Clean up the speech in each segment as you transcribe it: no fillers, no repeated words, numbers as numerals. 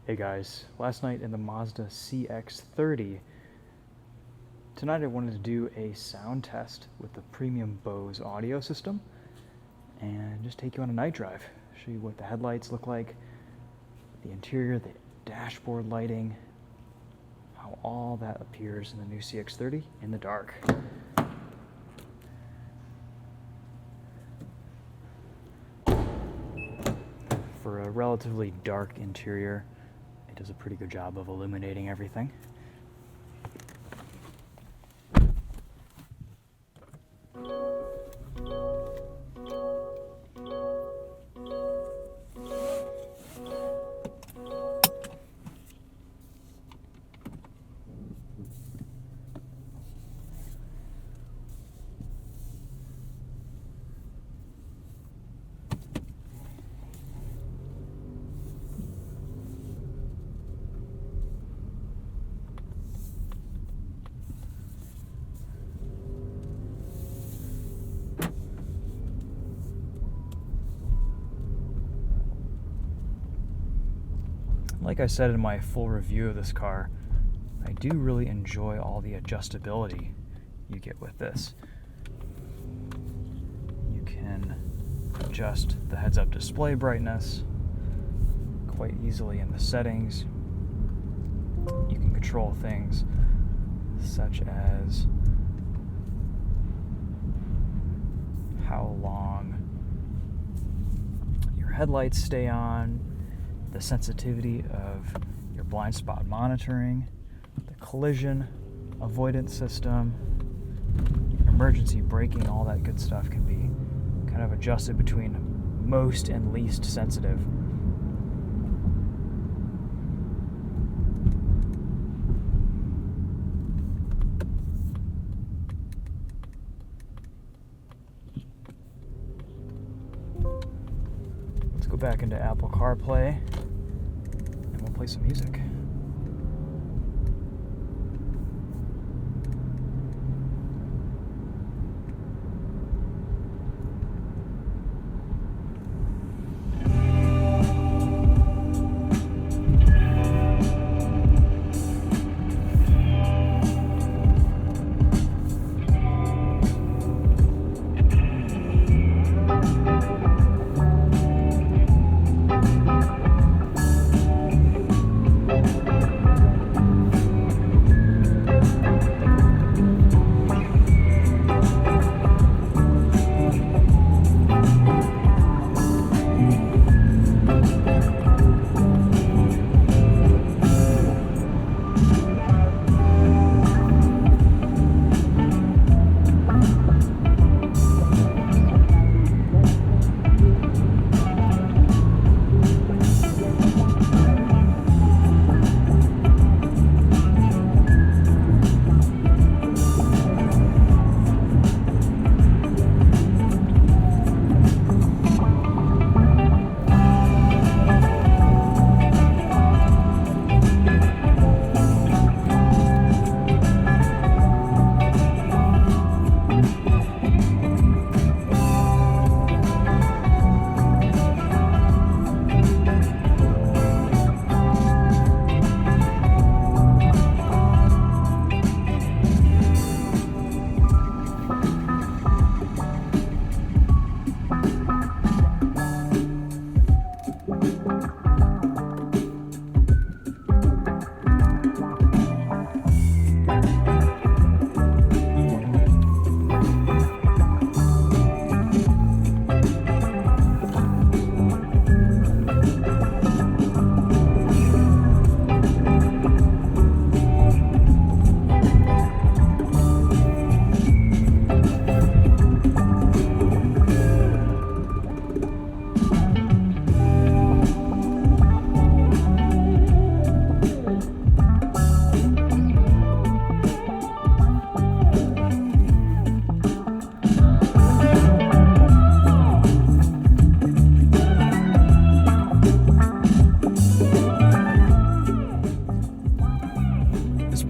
Hey guys, last night in the Mazda CX-30, tonight I wanted to do a sound test with the premium Bose audio system and just take you on a night drive, show you what the headlights look like, the interior, the dashboard lighting, how all that appears in the new CX-30 in the dark. For a relatively dark interior, it does a pretty good job of illuminating everything. Like I said in my full review of this car, I do really enjoy all the adjustability you get with this. You can adjust the heads-up display brightness quite easily in the settings. You can control things such as how long your headlights stay on, the sensitivity of your blind spot monitoring, the collision avoidance system, emergency braking, all that good stuff can be kind of adjusted between most and least sensitive. Let's go back into Apple CarPlay and we'll play some music.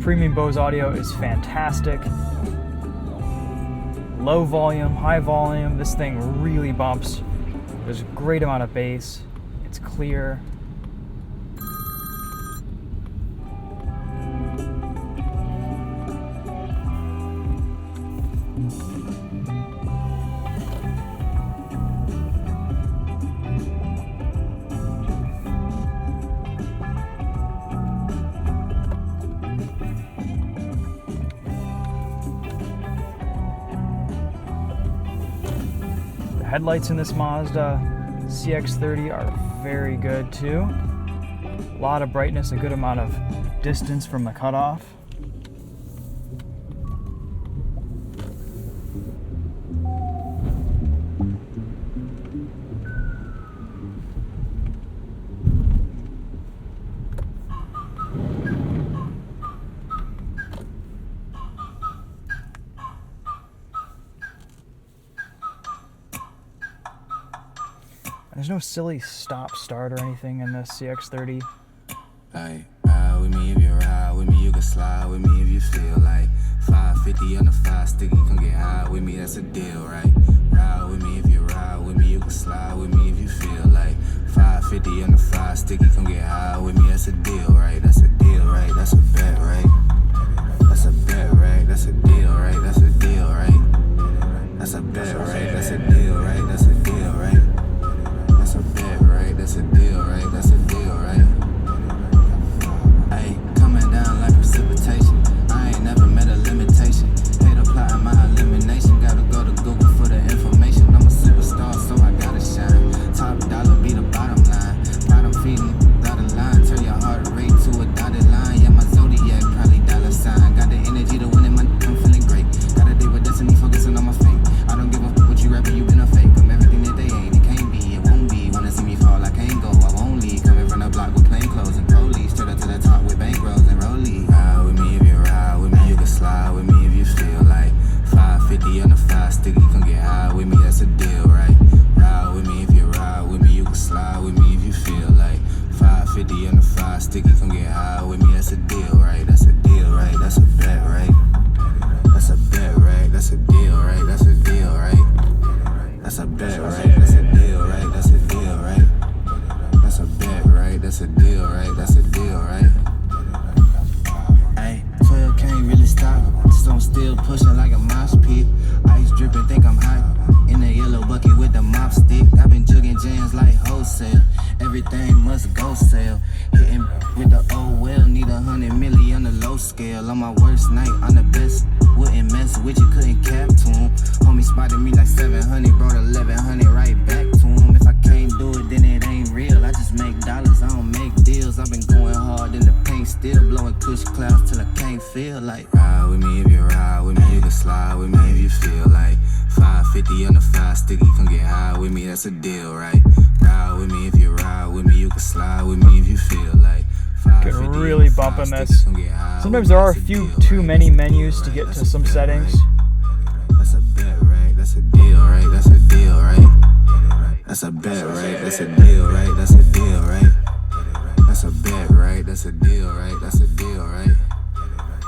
Premium Bose audio is fantastic. Low volume, high volume, this thing really bumps. There's a great amount of bass. It's clear. headlights in this Mazda CX-30 are very good too. A lot of brightness, a good amount of distance from the cutoff. There's no silly stop-start or anything in this CX-30. Like, ride with me if you ride with me, you can slide with me if you feel like 550 on the 5 sticky, come get high with me, that's a deal, right? Ride with me if you ride with me, you can slide with me if you feel like 550 on the 5 sticky, come get high with me, that's a deal, right? That's a deal, right? That's a bet, right? That's a bet, right? That's a deal, right? That's a deal, right? That's a bet, right? That's a deal, right? That's a deal, right? That's a bet, right? That's a deal, right? That's a deal, right? Ay, coming down like precipitation. I ain't never met a limitation. Hate applying my elimination. Gotta go to Google for the information. I'm a superstar, so I gotta shine. Top dollar be the bottom line. Bottom feeding dotted line. Turn your heart rate to a dotted line. Yeah, my zodiac probably dollar sign. Got the energy to win it, I'm feeling great. Got a day with destiny, focusing on my fate. I don't give a fuck what you rapping, you been a fake. I'm everything that they ain't. It can't be, it won't be. Wanna see me fall, I can't go, I won't leave. Coming from the block with plain clothes and police. Straight up to the top with bankrolls and rollies. Ride with me if you ride with me, you can slide with me if you feel like 550 on the 5 sticky, come get high with me, that's a deal, right? Ride with me if you ride with me, you can slide with me if you feel like 550 on the 5 sticky, come get high with me, that's a deal, right? That's a deal, right? That's a bet, right? That's a bet, right? That's a deal, right? That's a deal, right? That's a bet, right? That's a deal, right? That's a deal, right? That's a bet, right? That's a deal, right? That's a deal, right? Ay, 12 can't really stop, so I'm still pushing like a mosh pit. Ice dripping, think I'm hot. In the yellow bucket with the mop stick. I've been jugging jams like wholesale. Everything must go sell. Hitting with the oh well, need 100 milli on the low scale. On my worst night, I'm the best. Wouldn't mess with you, couldn't cap to him. Homie spotted me like 700, brought 1100 right back to him. If I can't do it, then it ain't real. I just make dollars, I don't make deals. I've been going hard in the paint, still blowing kush clouds till I can't feel like. Ride with me if you ride with me, you can slide with me if you feel like 550 on the 5 sticky, come get high with me, that's a deal, right? Ride with me if you ride with me, you can slide with me if you feel like. Get really bumping this. Sometimes there are a few too many menus to get to some settings. That's a bet, right? That's a deal, right? That's a deal, right? That's a bet, right? That's a deal, right? That's a deal, right? That's a bet, right? That's a deal, right? That's a deal, right?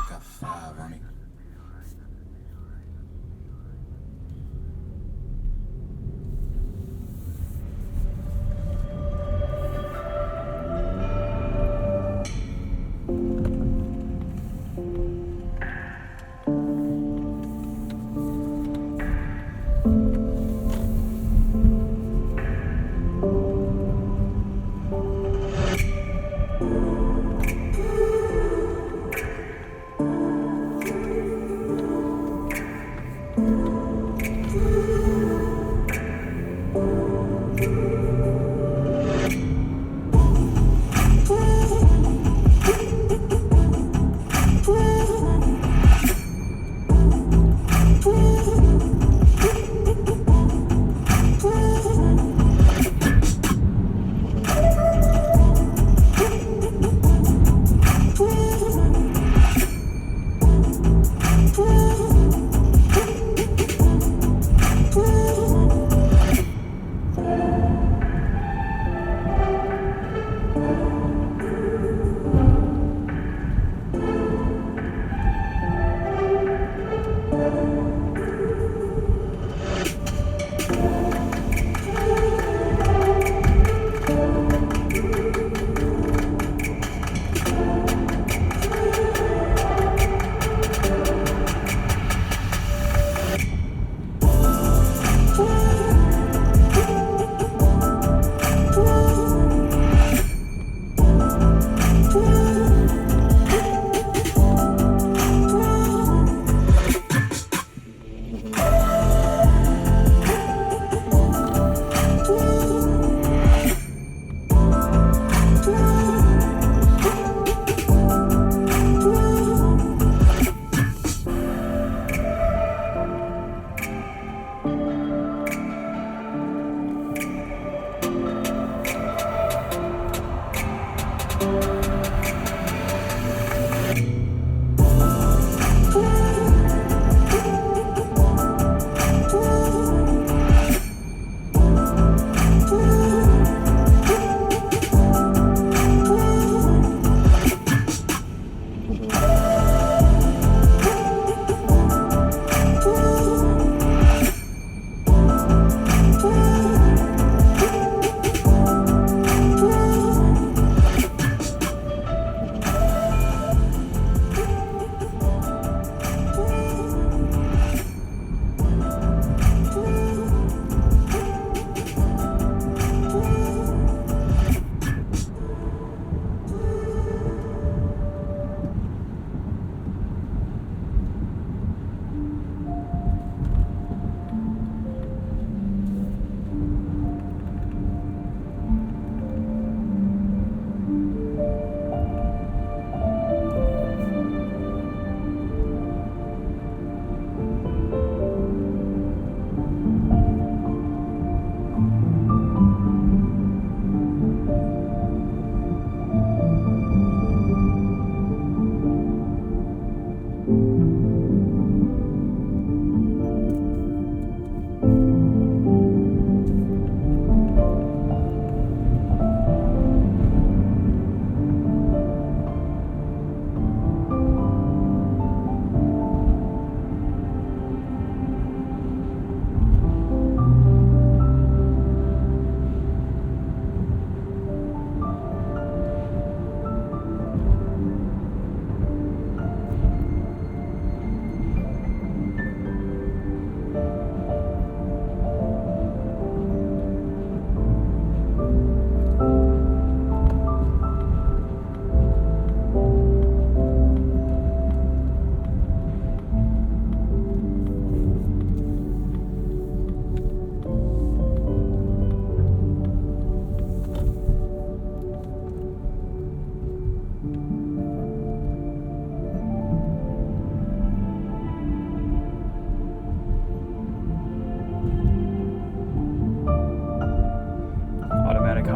Got 5 on it.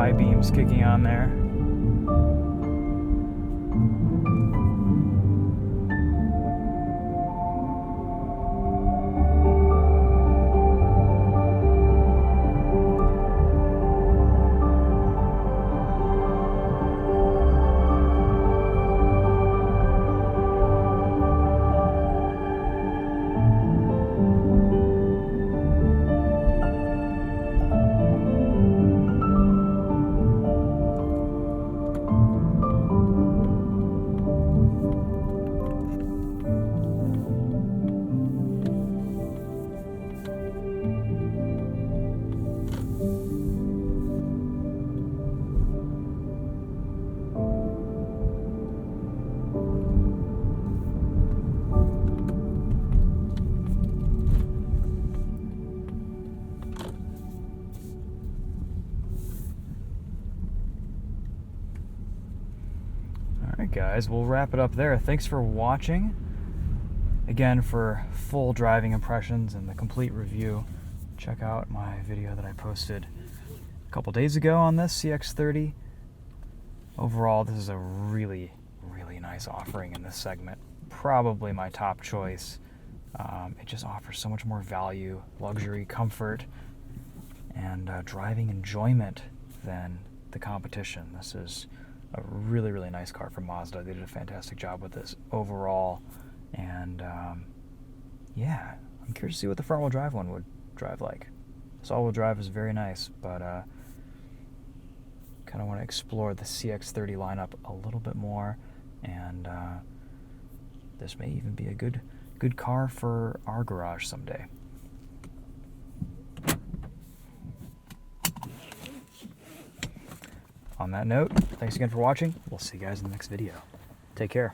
high beams kicking on there. Alright guys, we'll wrap it up there. Thanks for watching. Again, for full driving impressions and the complete review, check out my video that I posted a couple days ago on this CX-30. Overall, this is a really, really nice offering in this segment. Probably my top choice. It just offers so much more value, luxury, comfort, and driving enjoyment than the competition. This is a really, really nice car from Mazda. They did a fantastic job with this overall. And yeah, I'm curious to see what the front-wheel drive one would drive like. This all-wheel drive is very nice, but kind of want to explore the CX-30 lineup a little bit more. And this may even be a good car for our garage someday. On that note, thanks again for watching. We'll see you guys in the next video. Take care.